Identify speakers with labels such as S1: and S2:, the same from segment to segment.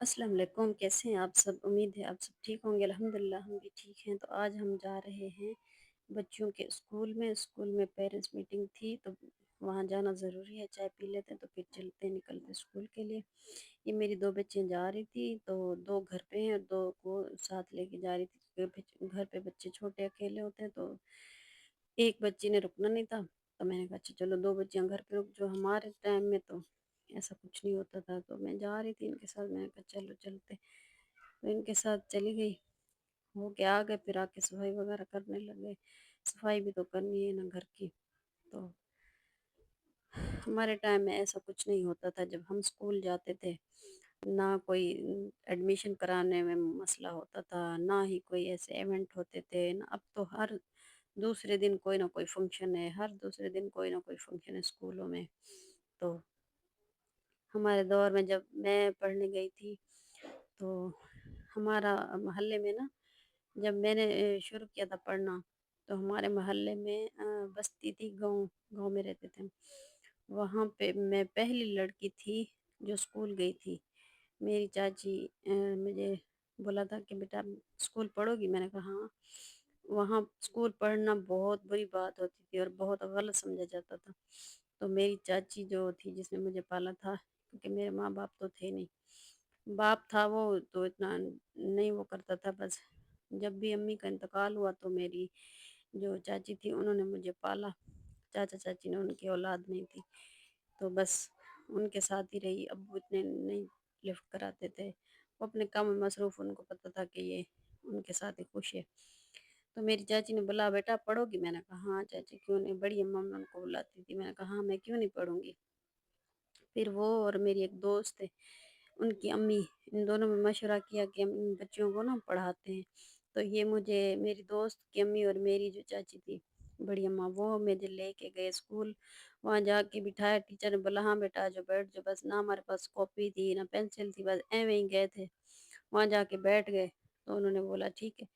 S1: السلام علیکم، کیسے ہیں آپ سب؟ امید ہے آپ سب ٹھیک ہوں گے۔ الحمدللہ ہم بھی ٹھیک ہیں۔ تو آج ہم جا رہے ہیں بچوں کے اسکول میں پیرنٹس میٹنگ تھی، تو وہاں جانا ضروری ہے، چائے پی لیتے ہیں تو پھر چلتے نکلتے اسکول کے لیے۔ یہ میری دو بچیاں جا رہی تھی، تو دو گھر پہ ہیں اور دو کو ساتھ لے کے جا رہی تھی، کیونکہ گھر پہ بچے چھوٹے اکیلے ہوتے ہیں، تو ایک بچی نے رکنا نہیں تھا، تو میں نے کہا اچھا چلو دو بچیاں گھر پہ رک جو۔ ہمارے ٹائم میں تو ایسا کچھ نہیں ہوتا تھا، تو میں جا رہی تھی ان کے ساتھ، میں نے کہا چلو چلتے، تو ان کے ساتھ چلی گئی۔ وہ کے آ گئے، پھر آ کے صفائی وغیرہ کرنے لگے۔ صفائی بھی تو کرنی ہے نا گھر کی۔ تو ہمارے ٹائم میں ایسا کچھ نہیں ہوتا تھا، جب ہم اسکول جاتے تھے نہ کوئی ایڈمیشن کرانے میں مسئلہ ہوتا تھا، نہ ہی کوئی ایسے ایونٹ ہوتے تھے اب تو ہر دوسرے دن کوئی نہ کوئی فنکشن ہے، ہر دوسرے دن کوئی نہ کوئی فنکشن ہے اسکولوں میں۔ تو ہمارے دور میں جب میں پڑھنے گئی تھی، تو ہمارا محلے میں نا، جب میں نے شروع کیا تھا پڑھنا، تو ہمارے محلے میں بستی تھی، گاؤں میں رہتے تھے۔ وہاں پہ میں پہلی لڑکی تھی جو اسکول گئی تھی۔ میری چاچی مجھے بولا تھا کہ بیٹا اسکول پڑھو گی؟ میں نے کہا ہاں۔ وہاں اسکول پڑھنا بہت بری بات ہوتی تھی اور بہت غلط سمجھا جاتا تھا۔ تو میری چاچی جو تھی، جس نے مجھے پالا تھا، کیونکہ میرے ماں باپ تو تھے نہیں، باپ تھا وہ تو اتنا نہیں وہ کرتا تھا، بس جب بھی امی کا انتقال ہوا تو میری جو چاچی تھی انہوں نے مجھے پالا۔ چاچا چاچی نے، ان کی اولاد نہیں تھی، تو بس ان کے ساتھ ہی رہی۔ ابو اتنے نہیں لفٹ کراتے تھے، وہ اپنے کام میں مصروف، ان کو پتہ تھا کہ یہ ان کے ساتھ ہی خوش ہے۔ تو میری چاچی نے بولا بیٹا پڑھو گی؟ میں نے کہا ہاں چاچی کیوں نہیں، بڑی اماں میں ان کو بلاتی تھی۔ میں نے کہا ہاں میں کیوں نہیں پڑھوں گی۔ پھر وہ اور میری ایک دوست ہے، ان کی امی، ان دونوں میں مشورہ کیا کہ ہم ان بچیوں کو نا پڑھاتے ہیں۔ تو یہ مجھے میری دوست کی امی اور میری جو چاچی تھی بڑی اماں، وہ مجھے لے کے گئے اسکول۔ وہاں جا کے بٹھایا، ٹیچر نے بولا ہاں بیٹا جو بیٹھ جو، بس نہ ہمارے پاس کاپی تھی نہ پینسل تھی، بس ایویں ہی گئے تھے۔ وہاں جا کے بیٹھ گئے، تو انہوں نے بولا ٹھیک ہے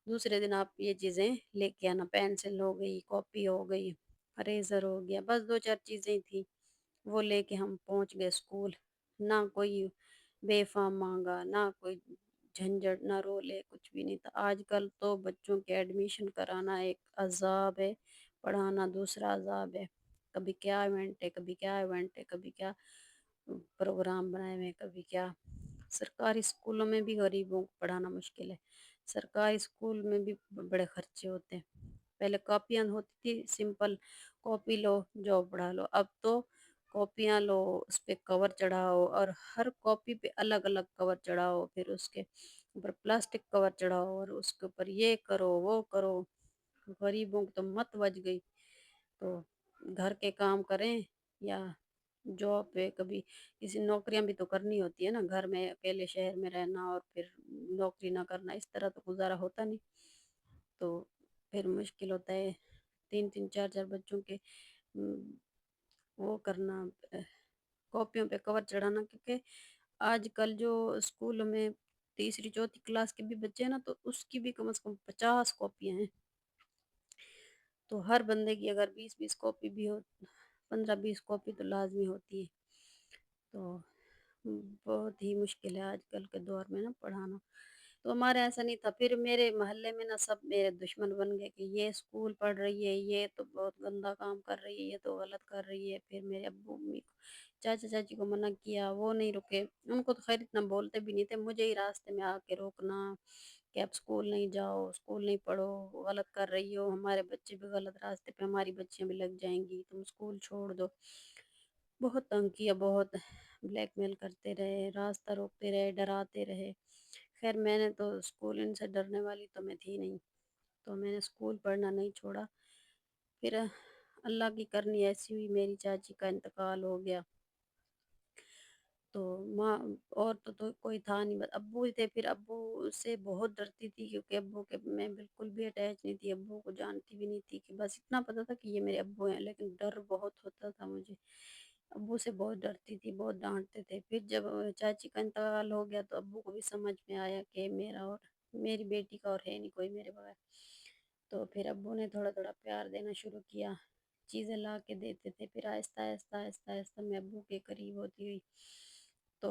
S1: دوسرے دن آپ یہ چیزیں لے کے آنا، پینسل ہو گئی، کاپی ہو گئی، اریزر ہو گیا، بس دو چار چیزیں تھیں، وہ لے کے ہم پہنچ گئے اسکول۔ نہ کوئی بے فارم مانگا، نہ کوئی جھنجھٹ، نہ رولے، کچھ بھی نہیں تھا۔ آج کل تو بچوں کے ایڈمیشن کرانا ایک عذاب ہے، پڑھانا دوسرا عذاب ہے۔ کبھی کیا ایونٹ ہے، کبھی کیا ایونٹ ہے، کبھی کیا پروگرام بنائے ہوئے ہیں، کبھی کیا۔ سرکاری اسکولوں میں بھی غریبوں کو پڑھانا مشکل ہے، سرکاری اسکول میں بھی بڑے خرچے ہوتے ہیں۔ پہلے کاپیاں ہوتی تھی سمپل، کاپی لو جو پڑھا لو، اب تو کاپیاں لو، اس پہ کور چڑھاؤ، اور ہر کاپی پہ الگ الگ کور چڑھاؤ، پھر اس کے اوپر پلاسٹک کور چڑھاؤ، اور اس کے اوپر یہ کرو وہ کرو۔ غریبوں کی تو مت بچ گئی۔ تو گھر کے کام کریں یا جاب پہ، کبھی کسی نوکریاں بھی تو کرنی ہوتی ہے نا، گھر میں اکیلے شہر میں رہنا اور پھر نوکری نہ کرنا، اس طرح تو گزارا ہوتا نہیں، تو پھر مشکل ہوتا ہے۔ تین تین چار چار بچوں کے وہ کرنا، کاپیوں پہ کور چڑھانا، کیونکہ آج کل جو اسکول میں تیسری چوتھی کلاس کے بھی بچے ہیں نا، تو اس کی بھی کم از کم 50 کاپیاں ہیں۔ تو ہر بندے کی اگر 20 20 کاپی بھی ہو، 15 20 کاپی تو لازمی ہوتی ہے۔ تو بہت ہی مشکل ہے آج کل کے دور میں نا پڑھانا۔ تو ہمارا ایسا نہیں تھا، پھر میرے محلے میں نا سب میرے دشمن بن گئے کہ یہ اسکول پڑھ رہی ہے، یہ تو بہت گندا کام کر رہی ہے، یہ تو غلط کر رہی ہے۔ پھر میرے ابو امی کو، چاچا چاچی کو منع کیا، وہ نہیں رکے۔ ان کو تو خیر اتنا بولتے بھی نہیں تھے، مجھے ہی راستے میں آ کے روکنا کہ اب اسکول نہیں جاؤ، اسکول نہیں پڑھو، غلط کر رہی ہو، ہمارے بچے بھی غلط راستے پہ، ہماری بچیاں بھی لگ جائیں گی، تم اسکول چھوڑ دو۔ بہت تنگ کیا، بہت بلیک میل کرتے رہے، راستہ روکتے رہے، ڈراتے رہے۔ خیر میں نے تو اسکول، ان سے ڈرنے والی تو میں تھی نہیں، تو میں نے اسکول پڑھنا نہیں چھوڑا۔ پھر اللہ کی کرنی ایسی ہوئی، میری چاچی کا انتقال ہو گیا، تو ماں اور تو کوئی تھا نہیں، بس ابو ہی تھے۔ پھر ابو سے بہت ڈرتی تھی، کیونکہ ابو کے میں بالکل بھی اٹیچ نہیں تھی، ابو کو جانتی بھی نہیں تھی، کہ بس اتنا پتہ تھا کہ یہ میرے ابو ہیں، لیکن ڈر بہت ہوتا تھا مجھے، ابو سے بہت ڈرتی تھی، بہت ڈانٹتے تھے۔ پھر جب چاچی کا انتقال ہو گیا، تو ابو کو بھی سمجھ میں آیا کہ میرا اور میری بیٹی کا اور ہے نہیں کوئی میرے بغیر، تو پھر ابو نے تھوڑا تھوڑا پیار دینا شروع کیا، چیزیں لا کے دیتے تھے۔ پھر آہستہ آہستہ آہستہ آہستہ میں ابو کے قریب ہوتی ہوئی، تو